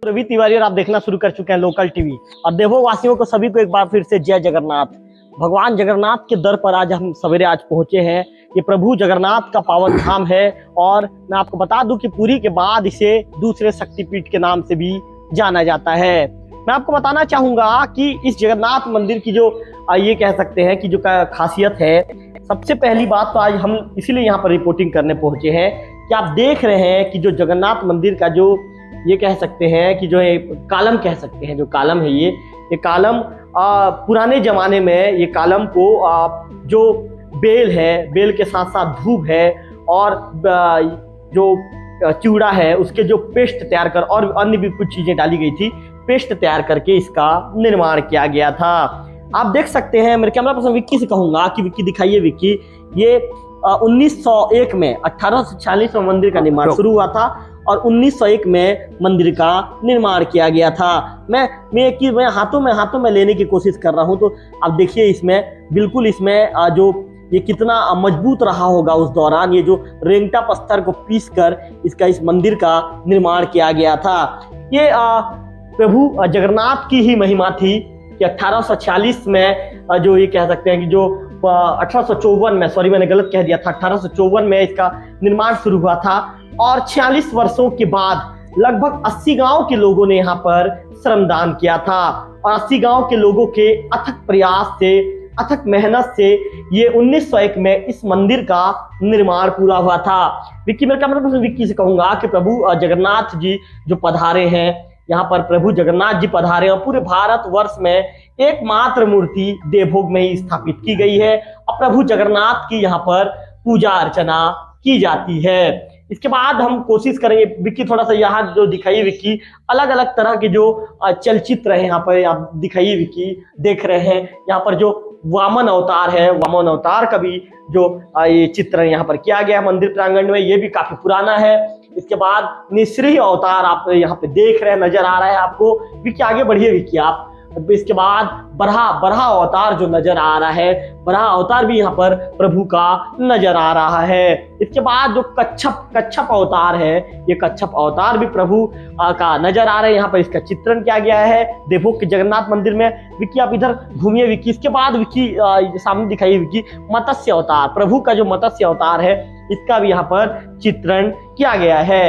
रवि तिवारी और आप देखना शुरू कर चुके हैं लोकल टीवी। और देवो वासियों को सभी को एक बार फिर से जय जगन्नाथ। भगवान जगन्नाथ के दर पर आज हम सवेरे आज पहुंचे हैं। ये प्रभु जगन्नाथ का पावन धाम है और मैं आपको बता दूं कि पुरी के बाद इसे दूसरे शक्तिपीठ के नाम से भी जाना जाता है। मैं आपको बताना चाहूंगा कि इस जगन्नाथ मंदिर की जो ये कह सकते हैं कि जो खासियत है, सबसे पहली बात तो आज हम इसीलिए यहाँ पर रिपोर्टिंग करने पहुंचे हैं कि आप देख रहे हैं कि जो जगन्नाथ मंदिर का जो ये कह सकते हैं कि जो कालम कह सकते हैं, जो कालम है ये कालम पुराने जमाने में ये कालम को जो बेल है, बेल के साथ साथ धूप है और जो चूड़ा है उसके जो पेस्ट तैयार कर और अन्य भी कुछ चीजें डाली गई थी, पेस्ट तैयार करके इसका निर्माण किया गया था। आप देख सकते हैं, मेरे कैमरा पर्सन विक्की से कहूंगा कि विक्की दिखाइए। विक्की, ये 1901 में 1846 में मंदिर का निर्माण शुरू हुआ था और 1901 में मंदिर का निर्माण किया गया था। मैं हाथों में लेने की कोशिश कर रहा हूं तो आप देखिए इसमें बिल्कुल इसमें जो ये कितना मजबूत रहा होगा उस दौरान। ये जो रेंगटा पत्थर को पीसकर इसका इस मंदिर का निर्माण किया गया था। ये प्रभु जगन्नाथ की ही महिमा थी कि 1840 में जो ये कह सकते हैं कि जो 1854 में, सॉरी मैंने गलत कह दिया था, 1854 में इसका निर्माण शुरू हुआ था और 46 वर्षों के बाद लगभग 80 गांव के लोगों ने यहाँ पर श्रमदान किया था और 80 गांव के लोगों के अथक प्रयास से, अथक मेहनत से ये 1901 में इस मंदिर का निर्माण पूरा हुआ था। विक्की, मेरे कैमरा विक्की से कहूंगा कि प्रभु जगन्नाथ जी जो पधारे हैं यहाँ पर, प्रभु जगन्नाथ जी पधारे और पूरे भारत वर्ष में एकमात्र मूर्ति देवभोग में ही स्थापित की गई है और प्रभु जगन्नाथ की यहाँ पर पूजा अर्चना की जाती है। इसके बाद हम कोशिश करेंगे, विक्की थोड़ा सा यहाँ जो दिखाइए विक्की, अलग अलग तरह के जो चलचित्र है यहाँ पर आप दिखाइए विक्की। देख रहे हैं यहाँ पर जो वामन अवतार है, वामन अवतार का भी जो ये चित्रण यहाँ पर किया गया है मंदिर प्रांगण में, ये भी काफी पुराना है। इसके बाद निसृह अवतार आप यहाँ पे देख रहे हैं, नजर आ रहा है आपको। विक्की आगे बढ़िए विक्की आप। इसके बाद बरहा अवतार जो नजर आ रहा है, बरहा अवतार भी यहाँ पर प्रभु का नजर आ रहा है। इसके बाद जो कच्छप अवतार है, ये कच्छप अवतार भी प्रभु का नजर आ रहा है। यहाँ पर इसका चित्रण किया गया है देवभोग के जगन्नाथ मंदिर में। विक्की आप इधर घूमिए विक्की। इसके बाद विक्की सामने दिखाइए विक्की, मत्स्य अवतार, प्रभु का जो मत्स्य अवतार है इसका भी यहाँ पर चित्रण किया गया है।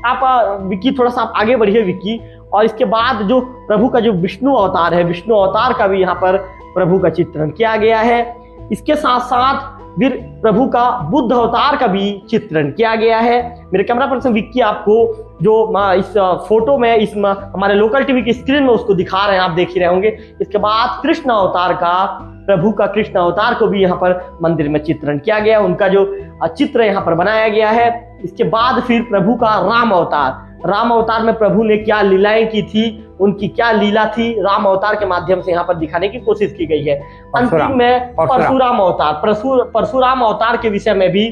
आप विक्की थोड़ा सा आप आगे बढ़िए विक्की। और इसके बाद जो प्रभु का जो विष्णु अवतार है, विष्णु अवतार का भी यहाँ पर प्रभु का चित्रण किया गया है। इसके साथ साथ फिर प्रभु का बुद्ध अवतार का भी चित्रण किया गया है। मेरे कैमरा पर्सन विक्की आपको जो इस फोटो में इस हमारे लोकल टीवी की स्क्रीन में उसको दिखा रहे हैं, आप देख ही रहे होंगे। इसके बाद कृष्ण अवतार का, प्रभु का कृष्ण अवतार को भी यहाँ पर मंदिर में चित्रण किया गया, उनका जो चित्र यहाँ पर बनाया गया है। इसके बाद फिर प्रभु का राम अवतार, राम अवतार में प्रभु ने क्या लीलाएं की थी, उनकी क्या लीला थी, राम अवतार के माध्यम से यहाँ पर दिखाने की कोशिश की गई है। अंतिम में परशुराम अवतार, परशुराम अवतार के विषय में भी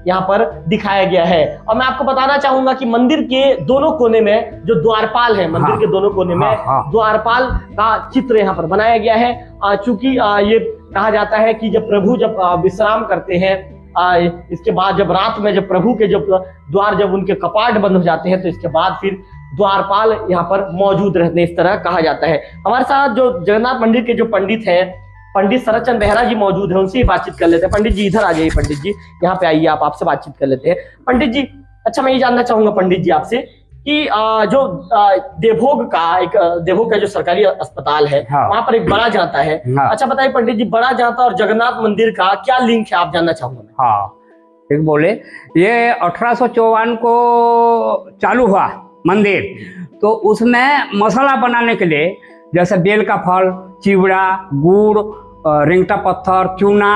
यहाँ पर दिखाया गया है। और मैं आपको बताना चाहूंगा कि मंदिर के दोनों कोने में जो द्वारपाल है, मंदिर के दोनों कोने में द्वारपाल का चित्र यहाँ पर बनाया गया है। चूंकि ये कहा जाता है कि जब प्रभु विश्राम करते हैं, इसके बाद जब रात में जब प्रभु के जब द्वार जब उनके कपाट बंद हो जाते हैं तो इसके बाद फिर द्वारपाल यहाँ पर मौजूद रहते हैं, इस तरह कहा जाता है। हमारे साथ जो जगन्नाथ मंदिर के जो पंडित हैं, पंडित शरद चंद्र बेहरा जी मौजूद हैं, उनसे ही बातचीत कर लेते हैं। पंडित जी इधर आ जाइए, पंडित जी यहाँ पे आइए, आप आपसे बातचीत कर लेते हैं। पंडित जी, अच्छा मैं ये जानना चाहूंगा पंडित जी आपसे कि जो देवभोग का जो सरकारी अस्पताल है, वहां पर एक बड़ा जाता है। अच्छा बताइए पंडित जी, बड़ा जाता और जगन्नाथ मंदिर का क्या लिंक है, आप जानना चाहूंगा। हाँ ठीक बोले। ये 1854 को चालू हुआ मंदिर, तो उसमें मसाला बनाने के लिए जैसे बेल का फल, चिवड़ा, गुड़, रेंगटा पत्थर, चूना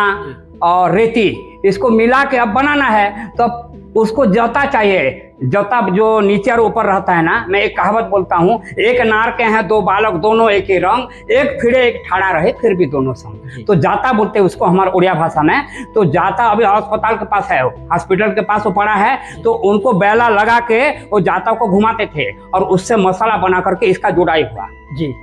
और रेती, इसको मिला के अब बनाना है तो उसको जता चाहिए। जता जो नीचे और ऊपर रहता है ना, मैं एक कहावत बोलता हूँ, एक नार के हैं दो बालक दोनों एक ही रंग, एक फिरे एक ठाड़ा रहे फिर भी दोनों संग। तो जाता बोलते हैं उसको हमारे उड़िया भाषा में। तो जाता अभी अस्पताल के पास है, हॉस्पिटल के पास वो पड़ा है, तो उनको बेला लगा के वो जाता को घुमाते थे और उससे मसाला बना करके इसका जुड़ाई हुआ। जी,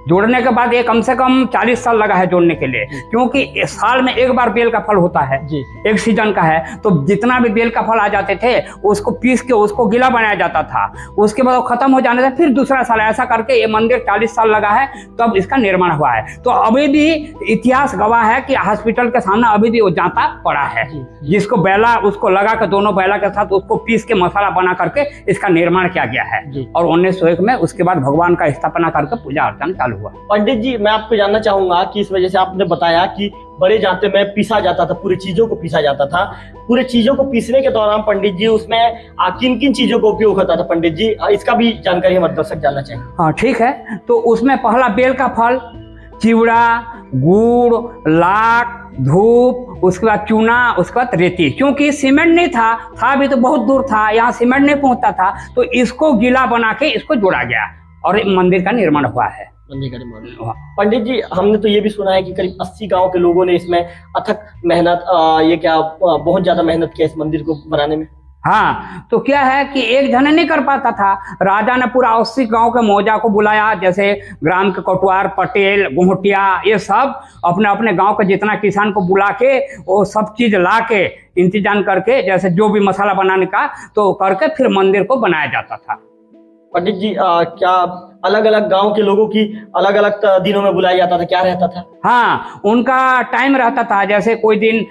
जोड़ने के बाद ये कम से कम 40 साल लगा है जोड़ने के लिए, क्योंकि साल में एक बार बेल का फल होता है जी। एक सीजन का है। तो जितना भी बेल का फल आ जाते थे उसको पीस के उसको गीला बनाया जाता था, उसके बाद वो खत्म हो जाने से फिर दूसरा साल, ऐसा करके ये मंदिर 40 साल लगा है तब इसका निर्माण हुआ है। तो अभी भी इतिहास गवाह है कि हॉस्पिटल के सामने अभी भी वो जाता पड़ा है, जिसको बैला उसको लगा के दोनों बैला के साथ उसको पीस के मसाला बना करके इसका निर्माण किया गया है। और 1901 में उसके बाद भगवान का स्थापना करके पूजा अर्चना चालू हुआ। पंडित जी, मैं आपको जानना चाहूंगा कि इस वजह से आपने बताया कि बड़े जाते में पीसा जाता था, पूरी चीजों को पीसा जाता था। पूरे चीजों को पीसने के दौरान पंडित जी उसमें किन किन चीजों का उपयोग होता था पंडित जी, इसका भी जानकारी हमारे दर्शक जानना चाहिए। हाँ ठीक है। तो उसमें पहला बेल का फल, चिवड़ा, गुड़, लाख, धूप, उसके बाद चूना, उसके बाद रेती। क्योंकि सीमेंट नहीं था भी तो बहुत दूर था, यहाँ सीमेंट नहीं पहुंचता था, तो इसको गीला बना के इसको जोड़ा गया और मंदिर का निर्माण हुआ है। पंडित जी, हमने तो ये भी सुना है कि करीब 80 गांव के लोगों ने इसमें अथक मेहनत बहुत ज्यादा मेहनत किया इस मंदिर को बनाने में। हाँ, तो क्या है कि एक जने नहीं कर पाता था, राजा ने पूरा 80 गांव के मौजा को बुलाया, जैसे ग्राम के कटवार, पटेल, गुमटिया, ये सब अपने अपने गांव के जितना किसान को बुला के वो सब चीज ला के इंतजाम करके, जैसे जो भी मसाला बनाने का तो करके फिर मंदिर को बनाया जाता था। पंडित जी, क्या अलग अलग गांव के लोगों की अलग अलग दिनों में बुलाया जाता था, क्या रहता था? हाँ, उनका टाइम रहता था, जैसे कोई दिन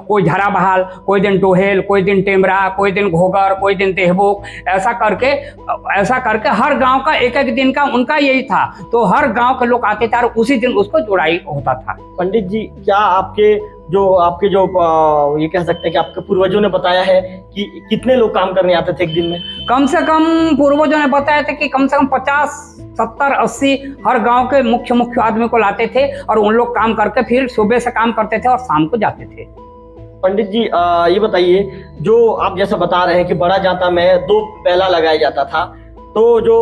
कोई झरा बहाल, कोई दिन टोहेल, कोई दिन टेमरा, कोई दिन घोगर, कोई दिन देहबोक, ऐसा करके हर गांव का एक एक दिन का उनका यही था। तो हर गांव के लोग आते थे और उसी दिन उसको जुड़ाई होता था। पंडित जी, क्या आपके जो ये कह सकते हैं कि आपके पूर्वजों ने बताया है कि कितने लोग काम करने आते थे एक दिन में? कम से कम पूर्वजों ने बताया था कि कम से कम 50, 70, 80 हर गांव के मुख्य आदमी को लाते थे और उन लोग काम करके फिर सुबह से काम करते थे और शाम को जाते थे। पंडित जी, ये बताइए, जो आप जैसा बता रहे हैं कि बड़ा जाता में 2 बैला लगाया जाता था, तो जो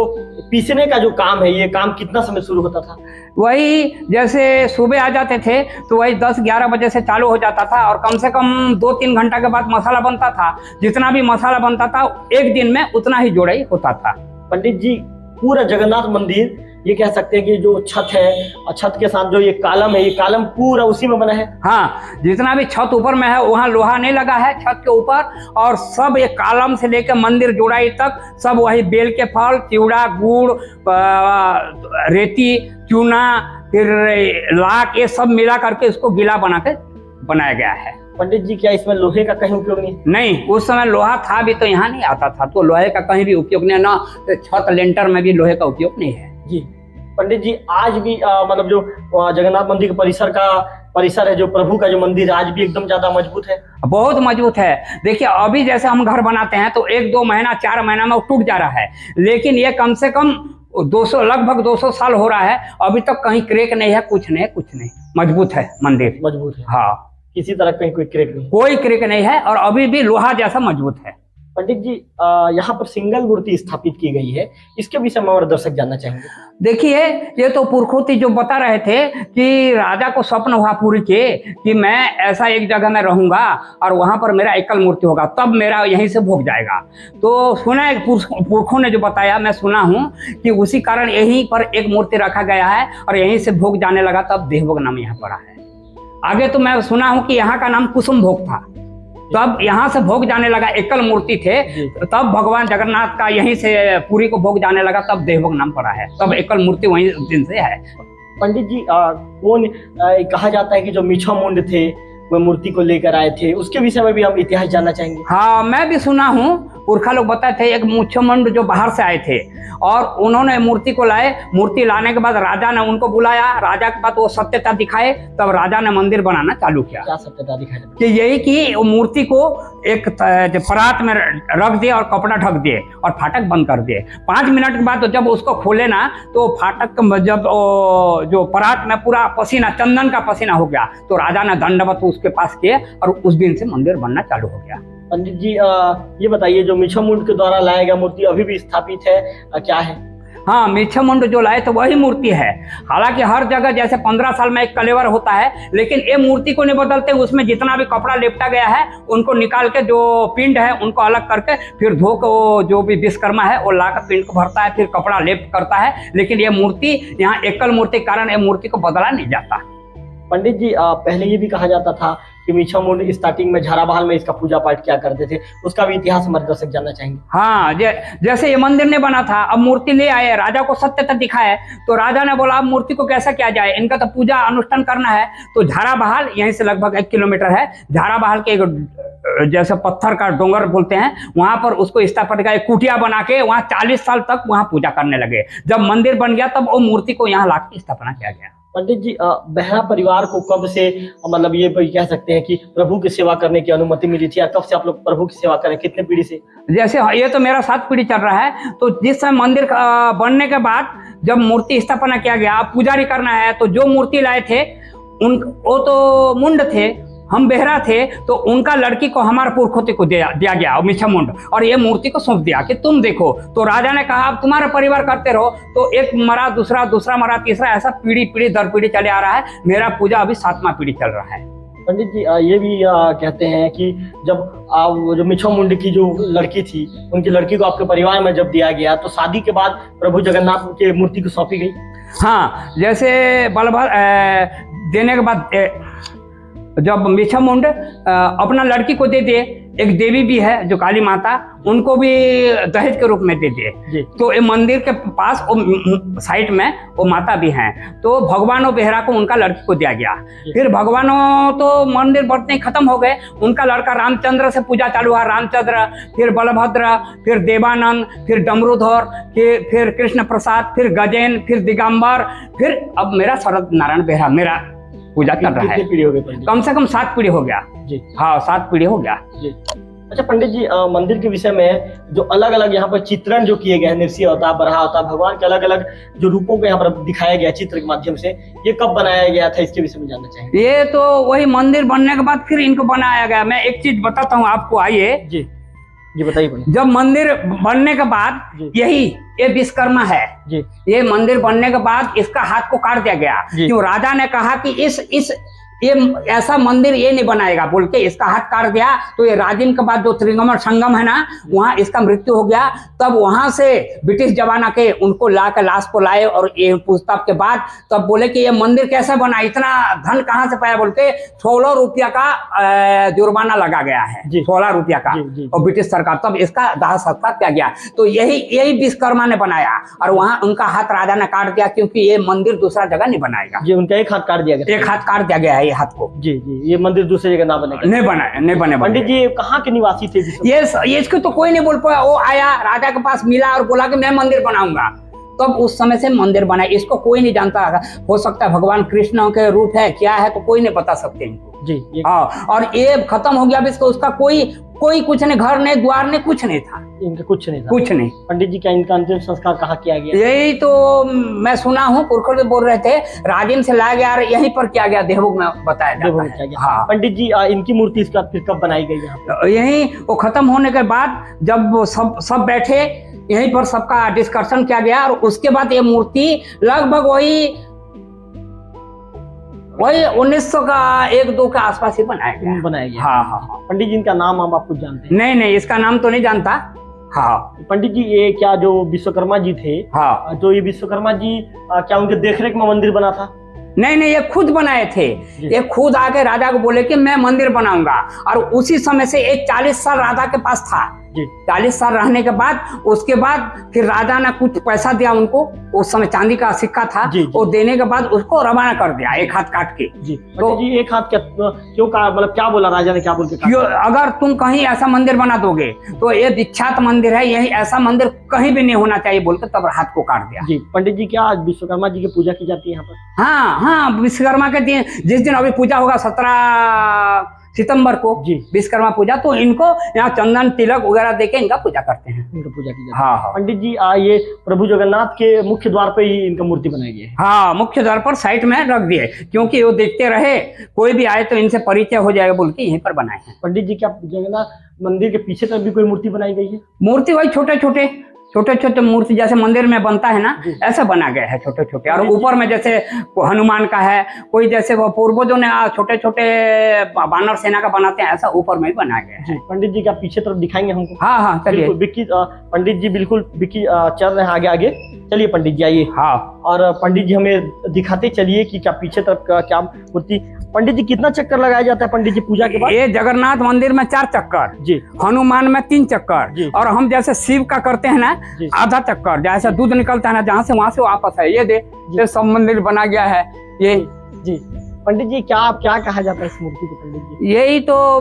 पीसने का जो काम है, ये काम कितना समय शुरू होता था? वही जैसे सुबह आ जाते थे तो वही 10-11 बजे से चालू हो जाता था और कम से कम 2-3 घंटा के बाद मसाला बनता था। जितना भी मसाला बनता था एक दिन में उतना ही जोड़ाई होता था। पंडित जी, पूरा जगन्नाथ मंदिर ये कह सकते हैं कि जो छत है और छत के साथ जो ये कालम है, ये कालम पूरा उसी में बना है? हाँ, जितना भी छत ऊपर में है वहाँ लोहा नहीं लगा है छत के ऊपर, और सब ये कालम से लेकर मंदिर जुड़ाई तक सब वही बेल के फल, चिवड़ा, गुड़, रेती, चूना, फिर लाख, ये सब मिला करके इसको गीला बनाया गया है। पंडित जी, क्या इसमें लोहे का कहीं उपयोग नहीं? उस समय लोहा था भी तो यहाँ नहीं आता था, तो लोहे का कहीं भी उपयोग नहीं, ना छत लेंटर में भी लोहे का उपयोग नहीं है। जी पंडित जी, आज भी मतलब जो जगन्नाथ मंदिर के परिसर है, जो प्रभु का जो मंदिर है, आज भी एकदम ज्यादा मजबूत है? बहुत मजबूत है। देखिए, अभी जैसे हम घर बनाते हैं तो 1-2 महीना 4 महीना में वो टूट जा रहा है, लेकिन ये कम से कम लगभग 200 साल हो रहा है, अभी तक कहीं क्रैक नहीं है, कुछ नहीं, मजबूत है मंदिर। मजबूत है? हाँ, किसी तरह कहीं कोई क्रैक नहीं है और अभी भी लोहा जैसा मजबूत है। पंडित जी, यहाँ पर सिंगल मूर्ति स्थापित की गई है, इसके विषय में हमारे दर्शक जानना चाहेंगे। देखिए, ये तो पुरखोती जो बता रहे थे कि राजा को स्वप्न हुआ पुरी के कि मैं ऐसा एक जगह में रहूंगा और वहां पर मेरा एकल मूर्ति होगा, तब मेरा यहीं से भोग जाएगा। तो सुना है, पुरखों ने जो बताया मैं सुना हूँ कि उसी कारण यहीं पर एक मूर्ति रखा गया है और यहीं से भोग जाने लगा, तब देहभोग नाम यहाँ पड़ा है। आगे तो मैं सुना हूँ कि यहाँ का नाम कुसुम भोग था, तब यहाँ से भोग जाने लगा, एकल मूर्ति थे, तब भगवान जगन्नाथ का यहीं से पुरी को भोग जाने लगा, तब देहभोग नाम पड़ा है, तब एकल मूर्ति वहीं दिन से है। पंडित जी, कहा जाता है कि जो मीछा मुंड थे वो मूर्ति को लेकर आए थे, उसके विषय में भी हम इतिहास जानना चाहेंगे। हाँ, मैं भी सुना हूँ, पुरखा लोग बताए थे, एक मुछमुंड जो बाहर से आए थे और उन्होंने मूर्ति को लाए। मूर्ति लाने के बाद राजा ने उनको बुलाया, राजा के पास वो सत्यता दिखाए, तब राजा ने मंदिर बनाना चालू किया। क्या सत्यता दिखाई? कि यही कि मूर्ति को एक परात में रख दिए और कपड़ा ढक दिए और फाटक बंद कर दिए। 5 मिनट के बाद जब उसको खोले ना, तो फाटक जब जो परात में पूरा पसीना, चंदन का पसीना हो गया, तो राजा ने दंडवत उसके पास किए और उस दिन से मंदिर बनना चालू हो गया। पंडित जी, ये बताइए, जो मीछा मुंड के द्वारा लाया गया मूर्ति अभी भी स्थापित है, क्या है? हाँ, मिच्छामुंड जो लाए तो वही मूर्ति है। हालांकि हर जगह जैसे 15 साल में एक कलेवर होता है, लेकिन ये मूर्ति को नहीं बदलते। उसमें जितना भी कपड़ा लिपटा गया है उनको निकाल के जो पिंड है उनको अलग करके फिर धो के वो जो भी विश्वकर्मा है वो लाकर पिंड को भरता है, फिर कपड़ा लेप करता है। लेकिन ये मूर्ति यहाँ एकल मूर्ति के कारण ये मूर्ति को बदला नहीं जाता। पंडित जी पहले ये भी कहा जाता था कि मिच्छामुंड स्टार्टिंग में झाराबहाल में इसका पूजा पाठ क्या करते थे, उसका भी इतिहास हमारे दर्शक जानना चाहेंगे। हाँ, जैसे ये मंदिर नहीं बना था, अब मूर्ति ले आए, राजा को सत्यता दिखाए, तो राजा ने बोला अब मूर्ति को कैसा किया जाए, इनका तो पूजा अनुष्ठान करना है। तो झाराबहाल यहीं से लगभग 1 किलोमीटर है, झाराबहाल के एक जैसे पत्थर का डोंगर बोलते हैं, वहां पर उसको स्थापना का एक कुटिया बना के वहां 40 साल तक वहां पूजा करने लगे। जब मंदिर बन गया तब वो मूर्ति को यहाँ लाकर स्थापना किया गया। पंडित जी बेहरा परिवार को कब से मतलब ये कह सकते हैं कि प्रभु की सेवा करने की अनुमति मिली थी, या कब से आप लोग प्रभु की सेवा करें, कितने पीढ़ी से? जैसे ये तो मेरा 7 पीढ़ी चल रहा है। तो जिस समय मंदिर बनने के बाद जब मूर्ति स्थापना किया गया, पुजारी करना है, तो जो मूर्ति लाए थे वो तो मुंड थे, हम बेहरा थे, तो उनका लड़की को हमारे पुरखोते को दिया गया मिच्छामुंड, और ये मूर्ति को सौंप दिया कि तुम देखो। तो राजा ने कहा अब तुम्हारा परिवार करते रहो। तो एक मरा, दूसरा मरा, तीसरा, ऐसा पीढ़ी दर पीढ़ी चले आ रहा है। मेरा पूजा अभी 7वां पीढ़ी चल रहा है। पंडित जी ये भी कहते हैं कि जब जो मिच्छामुंड की जो लड़की थी, उनकी लड़की को आपके परिवार में जब दिया गया, तो शादी के बाद प्रभु जगन्नाथ के मूर्ति को सौंपी गई। हाँ, जैसे बलभद्र देने के बाद जब मिच्छामुंड अपना लड़की को दे दिए, एक देवी भी है जो काली माता, उनको भी दहेज के रूप में दे दिए। तो ये मंदिर के पास साइड में वो माता भी हैं, तो भगवान और बेहरा को उनका लड़की को दिया गया। फिर भगवानों तो मंदिर बढ़ते ही खत्म हो गए, उनका लड़का रामचंद्र से पूजा चालू हुआ, रामचंद्र, फिर बलभद्र, फिर देवानंद, फिर डमरूधर, फिर कृष्ण प्रसाद, फिर गजेन, फिर दिगंबर, फिर अब मेरा शरद नारायण बेहरा मेरा पूजा कर रहा है। पीढ़ी हो गई? कम से कम 7 पीढ़ी हो गया जी। हाँ, 7 पीढ़ी हो गया जी। अच्छा पंडित जी मंदिर के विषय में जो अलग अलग यहाँ पर चित्रण जो किए गए हैं, नृसिंह अवतार, बराह अवतार, भगवान के अलग अलग जो रूपों को यहाँ पर दिखाया गया चित्र के माध्यम से, ये कब बनाया गया था, इसके विषय में जानना चाहेंगे। ये तो वही मंदिर बनने के बाद फिर इनको बनाया गया। मैं एक चीज बताता हूँ आपको, आइए जी जी बताइए। जब मंदिर बनने के बाद ये विश्वकर्मा है जी, ये मंदिर बनने के बाद इसका हाथ को काट दिया गया। क्यों? राजा ने कहा कि ये ऐसा मंदिर ये नहीं बनाएगा बोल के इसका हाथ काट दिया। तो ये राजिम के बाद जो त्रिगमन संगम है ना, वहां इसका मृत्यु हो गया। तब वहां से ब्रिटिश जमाना के उनको ला के लाश को लाए, और ये पूछताछ के बाद तब बोले कि ये मंदिर कैसे बना, इतना धन कहाँ से पाया बोल के 16 रुपया का जुर्माना लगा गया है, 16 रुपया का, और ब्रिटिश सरकार, तब इसका दाह सत्कार किया गया। तो यही विश्वकर्मा ने बनाया, और वहां उनका हाथ राजा ने काट दिया, क्योंकि ये मंदिर दूसरा जगह नहीं बनाएगा जी। उनका एक हाथ काट दिया गया, एक हाथ काट दिया गया है ये हाथ को जी। ये मंदिर दूसरी जगह ना बनेगा, नहीं बने। पंडित जी कहाँ के निवासी थे? ये इसको तो कोई नहीं बोल पाया। वो आया, राजा के पास मिला और बोला कि मैं मंदिर बनाऊंगा, तब उस समय से मंदिर बना। इसको कोई नहीं जानता। हो सकता है भगवान कृष्ण के रूप है, क्या है, तो कोई नहीं बता सकते इनको जी। हाँ, और ये खत्म हो गया अब इसको, उसका कोई कुछ नहीं, घर नहीं, द्वार नहीं, कुछ नहीं था इनका, कुछ नहीं। पंडित जी क्या इनका अंतिम संस्कार कहाँ किया गया? यही तो मैं सुना हूँ, पुरखों बोल रहे थे, राजिम से लाया गया, यहीं पर किया गया, देवभोग में बताया जाता है। हाँ। पंडित जी इनकी मूर्ति इसका फिर कब बनाई गई यहाँ पर? यही वो खत्म होने के बाद जब वो सब बैठे, यहीं पर सबका डिस्कशन किया गया, और उसके बाद ये मूर्ति लगभग वही 1900 का 1-2 के आसपास ही बनाया गया। हाँ। पंडित जी इनका नाम हम आपको जानते हैं? नहीं, इसका नाम तो नहीं जानता। हाँ। पंडित जी ये क्या जो विश्वकर्मा जी थे, हाँ, जो ये विश्वकर्मा जी क्या उनके देखरेख में मंदिर बना था? नहीं, ये खुद बनाए थे। ये खुद आके राजा को बोले कि मैं मंदिर बनाऊंगा, और उसी समय से ये 40 साल राजा के पास था। 40 साल रहने के बाद उसके बाद फिर राजा ने कुछ पैसा दिया उनको, उस समय चांदी का सिक्का था, वो देने के बाद उसको रवाना कर दिया, एक हाथ काट के जी। तो जी एक हाथ क्यों मतलब क्या बोला राजा ने, क्या बोल के? अगर तुम कहीं ऐसा मंदिर बना दोगे तो ये विख्यात मंदिर है, यही ऐसा मंदिर कहीं भी नहीं होना चाहिए बोल के तब हाथ को काट दिया जी। पंडित जी क्या विश्वकर्मा जी की पूजा की जाती है यहाँ पर? हाँ, विश्वकर्मा के दिन, जिस दिन अभी पूजा होगा 17 सितंबर को जी, विश्वकर्मा पूजा, तो इनको यहाँ चंदन तिलक वगैरह देके इनका पूजा करते हैं, इनका पूजा की जाती है। हाँ। पंडित जी ये प्रभु जगन्नाथ के मुख्य द्वार पे ही इनका मूर्ति बनाई गई है? हाँ, मुख्य द्वार पर साइड में रख दिए, क्योंकि वो देखते रहे, कोई भी आए तो इनसे परिचय हो जाएगा बोल के यहीं पर बनाए हैं। पंडित जी क्या जगन्नाथ मंदिर के पीछे तक भी कोई मूर्ति बनाई गई है? मूर्ति वही छोटे छोटे छोटे मूर्ति जैसे मंदिर में बनता है ना, ऐसा बना गया है छोटे छोटे। और ऊपर में जैसे हनुमान का है, कोई जैसे वो पूर्वजों ने छोटे छोटे वानर सेना का बनाते हैं, ऐसा ऊपर में भी बना गया है। पंडित जी क्या पीछे तरफ दिखाएंगे हमको? हाँ हाँ चलिए। विक्की पंडित जी बिल्कुल विक्की चल रहे हैं आगे आगे। चलिए पंडित जी आइए। हाँ, और पंडित जी हमें दिखाते चलिए कि क्या पीछे तरफ का क्या मूर्ति। पंडित जी कितना चक्कर लगाया जाता है पंडित जी पूजा के बाद? ये जगन्नाथ मंदिर में 4 चक्कर जी, हनुमान में 3 चक्कर, और हम जैसे शिव का करते हैं ना आधा चक्कर, जैसे दूध निकलता है ना जहाँ से वहां से वापस है। ये सब मंदिर बना गया है ये जी। पंडित जी क्या कहा जाता है इस मूर्ति को पंडित जी? यही तो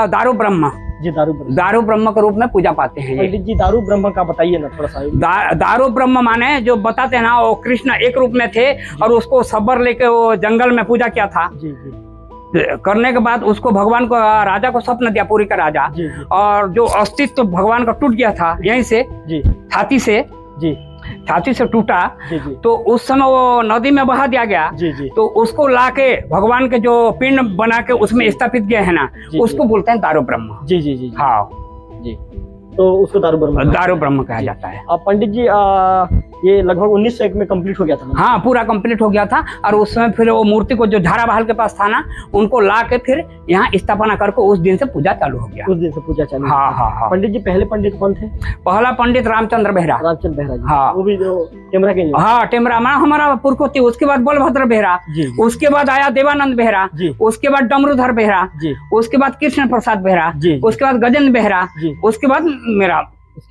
दारू ब्रह्म जी, दारू ब्रह्म के रूप में पूजा पाते हैं। पंडित जी दारू ब्रह्म का बताइए ना थोड़ा सा। दारू ब्रह्म माने जो बताते हैं ना, वो कृष्ण एक रूप में थे और उसको सबर लेके वो जंगल में पूजा किया था। जी जी। करने के बाद उसको भगवान को, राजा को स्वप्न दिया, पुरी का राजा। जी। और जो अस्तित्व तो भगवान का टूट गया था यहीं से जी, छाती से जी, छाती से टूटा। जी जी। तो उस समय वो नदी में बहा दिया गया। जी जी। तो उसको लाके भगवान के जो पिंड बना के उसमें स्थापित किए है ना, उसको बोलते हैं दारू ब्रह्म। जी जी जी। हाँ जी, तो उसको दारू ब्रह्म कहा जाता है। पंडित जी ये लगभग 1901 में कंप्लीट हो गया था? हाँ, पूरा कंप्लीट हो गया था। और उस समय फिर वो मूर्ति को जो झारा बहाल के पास था ना, उनको ला के फिर यहाँ स्थापना करके उस दिन से पूजा चालू हो गया। उस दिन से पूजा चालू? हाँ हाँ हाँ। पंडित जी पहले पंडित कौन थे? पहला पंडित रामचंद्र बेहरा। रामचंद्र बेहरा जी। हाँ, वो भी जो टेमरा के? हाँ, टेमरा हमारा पुरखोती। उसके बाद बलभद्र बेहरा, उसके बाद आया देवानंद बेहरा, उसके बाद डमरूधर बेहरा, उसके बाद कृष्ण प्रसाद बेहरा, उसके बाद गजेंद्र बेहरा, उसके बाद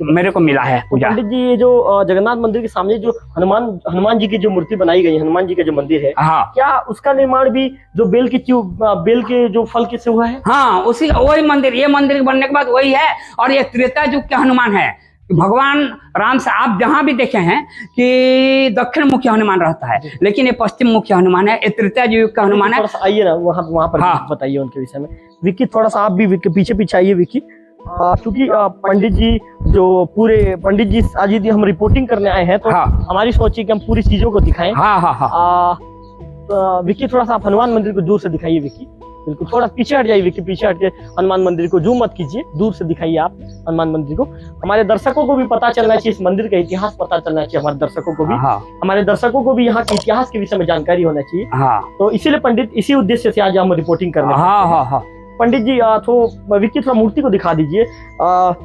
मेरे को मिला है पूजा। पंडित जी ये जो जगन्नाथ मंदिर के सामने जो हनुमान जी की जो मूर्ति बनाई गई, हनुमान जी का जो मंदिर है, हाँ, क्या उसका निर्माण भी जो बेल के जो फल के से हुआ है? हाँ, वही मंदिर, ये मंदिर बनने के बाद वही है। और ये त्रेता युग के हनुमान है। भगवान राम से आप जहां भी देखे हैं कि दक्षिण मुखी हनुमान रहता है, लेकिन ये पश्चिम मुखी हनुमान है, ये त्रेता युग का हनुमान है। आइए ना वहाँ पर बताइए उनके विषय में। विक्की थोड़ा सा आप भी पीछे आइए विक्की, क्योंकि पंडित जी जो पूरे पंडित जी आज यदि हम रिपोर्टिंग करने आए हैं तो हमारी सोच है कि हम पूरी चीजों को दिखाएं। विक्की थोड़ा सा आप हनुमान मंदिर को दूर से दिखाइए विक्की। बिल्कुल थोड़ा पीछे हट जाइए विक्की, पीछे हट के हनुमान मंदिर को जूम मत कीजिए, दूर से दिखाइए आप हनुमान मंदिर को। हमारे दर्शकों को भी पता चलना चाहिए, इस मंदिर का इतिहास पता चलना चाहिए हमारे दर्शकों को भी। हमारे दर्शकों को भी यहाँ के इतिहास के विषय में जानकारी होना चाहिए। तो इसीलिए पंडित इसी उद्देश्य से आज हम रिपोर्टिंग कर रहे हैं। पंडित जी तो विक्की थोड़ा मूर्ति को दिखा दीजिए।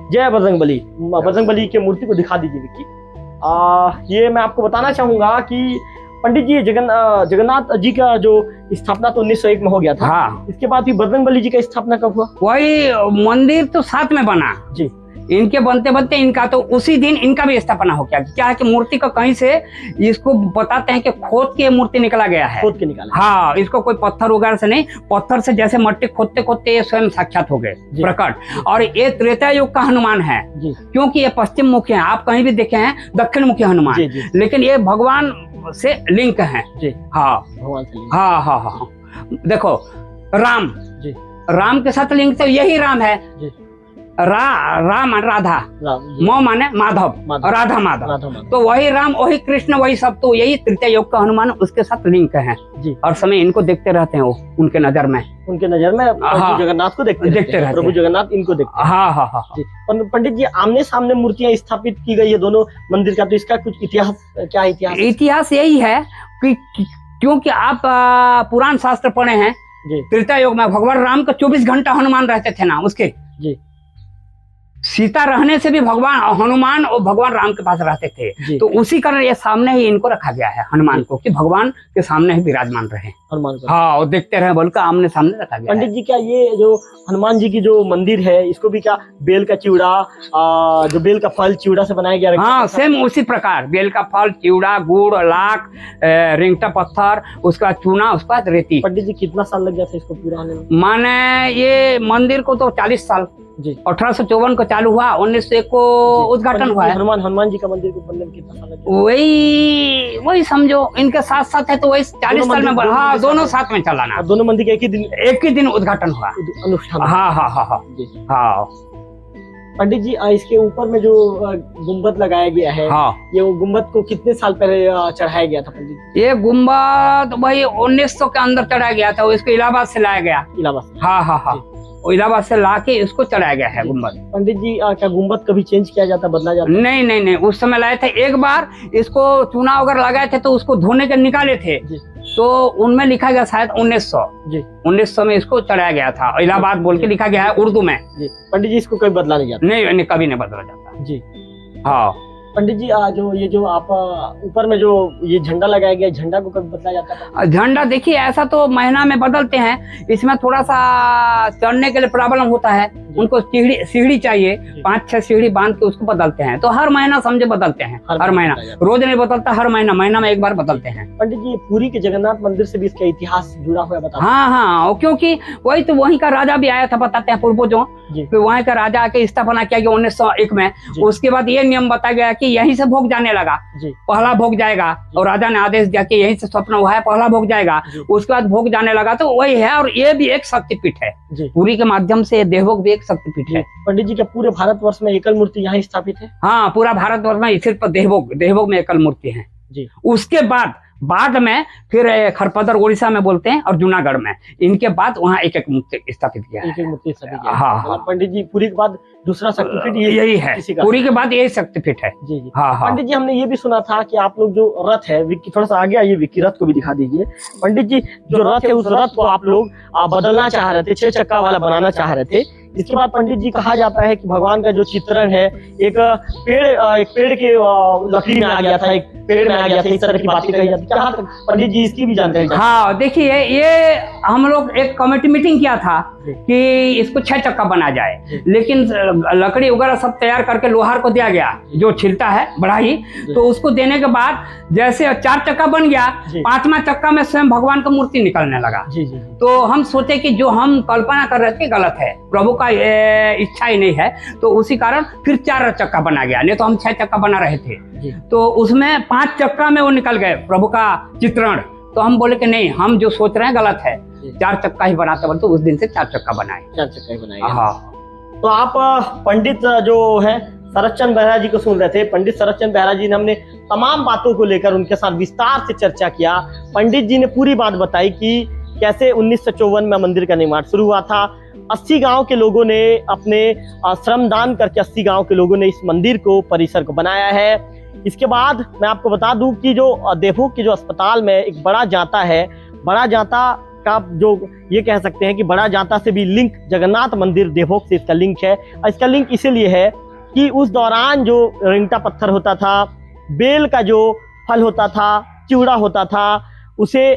जय बजरंगबली के मूर्ति को दिखा दीजिए विक्की। ये मैं आपको बताना चाहूंगा कि पंडित जी जगन्नाथ जी का जो स्थापना तो 1901 में हो गया था। इसके बाद भी बजरंगबली जी का स्थापना कब हुआ? वही मंदिर तो साथ में बना जी। इनके बनते बनते इनका तो उसी दिन इनका भी स्थापना हो गया। क्या है कि मूर्ति का कहीं से इसको बताते हैं कि खोद के मूर्ति निकला गया है। खोद के निकाला? हाँ, इसको कोई पत्थर वगैरह से नहीं, पत्थर से जैसे मट्टी खोदते खोदते ये स्वयं साक्षात हो गए प्रकट। और ये त्रेता युग का हनुमान है, क्योंकि ये पश्चिम मुखी है। आप कहीं भी देखे हैं दक्षिण मुखी हनुमान, लेकिन ये भगवान से लिंक है। हाँ, भगवान से लिंक। हाँ हाँ हाँ। देखो राम के साथ लिंक तो यही राम है। राम राधा, मो माने माधव, राधा माधव। तो वही राम, वही कृष्ण, वही सब। तो यही तृतीय योग का हनुमान उसके साथ लिंक है जी। और समय इनको देखते रहते हैं वो, उनके नजर में प्रभु जगन्नाथ को देखते रहते हैं। प्रभु जगन्नाथ इनको देखते हैं। हाँ हाँ हाँ। पंडित जी आमने सामने मूर्तियां स्थापित की गई है दोनों मंदिर का, तो इसका कुछ इतिहास क्या है? इतिहास यही है कि क्योंकि आप पुराण शास्त्र पढ़े हैं, त्रेता युग में भगवान राम का 24 घंटा हनुमान रहते थे ना उसके जी। सीता रहने से भी भगवान हनुमान और भगवान राम के पास रहते थे। तो उसी कारण ये सामने ही इनको रखा गया है हनुमान को, कि भगवान के सामने ही विराजमान रहे हनुमान को। हाँ, और देखते रहे बोल कर आमने सामने रखा गया। पंडित जी क्या ये जो हनुमान जी की जो मंदिर है इसको भी क्या बेल का चिवड़ा, जो बेल का फल चिवड़ा से बनाया गया? हाँ, सेम उसी प्रकार बेल का फल, चिवड़ा, गुड़, लाख, रिंगटा पत्थर, उसका चूना, उसका रेती। पंडित जी कितना साल लग गया था इसको पूरा होने में? माने ये मंदिर को तो 40 साल जी। 1854 को चालू हुआ, 1901 को उद्घाटन हुआ है। हनुमान जी का मंदिर को बनने में कितना साल लगा? वही समझो इनके साथ साथ है तो वही 40 साल में। हाँ, दोनों साथ में चलाना। दोनों मंदिर का एक ही दिन उद्घाटन हुआ, अनुष्ठान। हाँ हाँ हाँ हाँ हाँ। पंडित जी इसके ऊपर में जो गुम्बद लगाया गया है, ये वो गुम्बद को कितने साल पहले चढ़ाया गया था पंडित? ये गुम्बद वही 1900 के अंदर चढ़ाया गया था। इसको इलाहाबाद से लाया गया। इलाहाबाद? हाँ हाँ हाँ। इलाहाबाद से लाके इसको चलाया गया है गुम्बद। पंडित जी क्या गुम्बद कभी चेंज किया जाता, बदला जाता? नहीं नहीं नहीं, उस समय लाए थे एक बार, इसको चूना वगैरह लगाए थे तो उसको धोने के निकाले थे जी। तो उनमें लिखा गया शायद 1900 जी 1900 में इसको चढ़ाया गया था, इलाहाबाद बोल के लिखा गया है उर्दू में। जी पंडित जी इसको कभी बदला नहीं जाता? नहीं, कभी नहीं बदला जाता जी। हाँ। पंडित जी जो आप ऊपर में जो ये झंडा लगाया गया, झंडा को कभी बदला जाता है? झंडा देखिए ऐसा तो महीना में बदलते हैं, इसमें थोड़ा सा चढ़ने के लिए प्रॉब्लम होता है, उनको सीढ़ी चाहिए, 5-6 सीढ़ी बांध के उसको बदलते हैं। तो हर महीना समझे बदलते हैं, हर महीना, रोज नहीं बदलता, हर महीना में एक बार बदलते हैं। पंडित जी पुरी के जगन्नाथ मंदिर से भी इसका इतिहास जुड़ा हुआ है, बताओ। हाँ, क्योंकि वहीं का राजा भी आया था, बताते हैं पूर्वजों, फिर वहीं का राजा आके स्थापना किया गया 1901 में। उसके बाद ये नियम बताया गया कि यहीं से भोग जाने लगा, पहला भोग जाएगा, और राजा ने आदेश दिया कि यहीं से स्वप्न हुआ है, पहला भोग जाएगा, उसके बाद भोग जाने लगा। तो वही है, और ये भी एक शक्तिपीठ है, पुरी के माध्यम से देवभोग भी एक शक्तिपीठ है। पंडित जी क्या पूरे भारतवर्ष में एकल मूर्ति यहाँ स्थापित है? हाँ, पूरा भारतवर्ष में सिर्फ देवभोग में एकल मूर्ति है जी। उसके बाद में फिर खरपदर उड़ीसा में बोलते हैं, और जूनागढ़ में, इनके बाद वहाँ एक मूर्ति स्थापित किया है। एक मूर्ति स्थापित किया है। हाँ। पंडित जी पुरी के बाद दूसरा शक्तिपीठ यही है, पुरी के बाद यही शक्तिपीठ है। जी जी। हाँ। पंडित जी हमने ये भी सुना था कि आप लोग जो रथ है, विक्की थोड़ा सा आगे आइए, विक्की रथ को भी दिखा दीजिए। पंडित जी जो रथ है, उस रथ को आप लोग बदलना चाह रहे थे, 6 चक्का वाला बनाना चाह रहे थे। इसके बाद पंडित जी कहा जाता है कि भगवान का जो चित्रण है एक पेड़ के लकड़ी में आ गया था, एक पेड़ में आ गया था, इस तरह की बातें कही जाती है। क्या पंडित जी इसकी भी जानकारी? हाँ, देखिए ये हम लोग एक कमेटी मीटिंग किया था कि इसको 6 चक्का बना जाए, लेकिन लकड़ी वगैरह सब तैयार करके लोहार को दिया गया, जो छिलता है बढ़ाई, तो उसको देने के बाद जैसे 4 चक्का बन गया, 5वां चक्का में स्वयं भगवान का मूर्ति निकलने लगा। तो हम सोचे कि जो हम कल्पना कर रहे थे गलत है, प्रभु का इच्छा ही नहीं है, तो उसी कारण फिर 4 चक्का बना गया, नहीं तो हम 6 चक्का बना रहे थे। तो उसमें 5 चक्का में वो निकल गए प्रभु का चित्रण। तो हम बोले कि नहीं, हम जो सोच रहे हैं गलत है, 4 चक्का ही बनाते बोले, तो उस दिन से 4 चक्का बनाए। 4 चक्का ही बनाए। हाँ। तो आप पंडित जो है शरद चंद्र बेहरा जी को सुन रहे थे। पंडित शरद चंद्र बेहरा जी ने हमने तमाम बातों को लेकर उनके साथ विस्तार से चर्चा किया। पंडित जी ने पूरी बात बताई कि कैसे 1954 में मंदिर का निर्माण शुरू हुआ था। 80 गांव के लोगों ने अपने श्रमदान करके 80 गांव के लोगों ने इस मंदिर को, परिसर को बनाया है। इसके बाद मैं आपको बता दूं कि जो देवभोग के जो अस्पताल में एक बड़ा जाता है, बड़ा जाता का जो ये कह सकते हैं कि बड़ा जाता से भी लिंक जगन्नाथ मंदिर देवभोग से इसका लिंक है। और इसका लिंक इसीलिए है कि उस दौरान जो रिंगटा पत्थर होता था, बेल का जो फल होता था, चिवड़ा होता था, उसे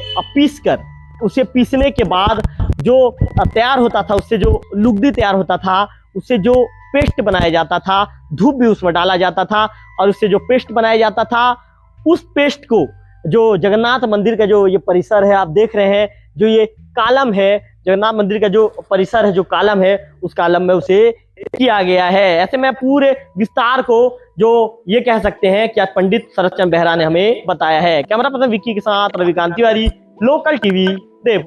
उसे पीसने के बाद जो तैयार होता था, उससे जो लुगदी तैयार होता था, उससे जो पेस्ट बनाया जाता था, धूप भी उसमें डाला जाता था, और उससे जो पेस्ट बनाया जाता था, उस पेस्ट को जो जगन्नाथ मंदिर का जो ये परिसर है आप देख रहे हैं, जो ये कालम है, जगन्नाथ मंदिर का जो परिसर है, जो कालम है, उस कालम में उसे किया गया है। ऐसे में पूरे विस्तार को जो ये कह सकते हैं कि आज पंडित शरद चंद्र बेहरा ने हमें बताया है। कैमरा पर्सन विक्की के साथ रविकांत तिवारी, लोकल टीवी देव।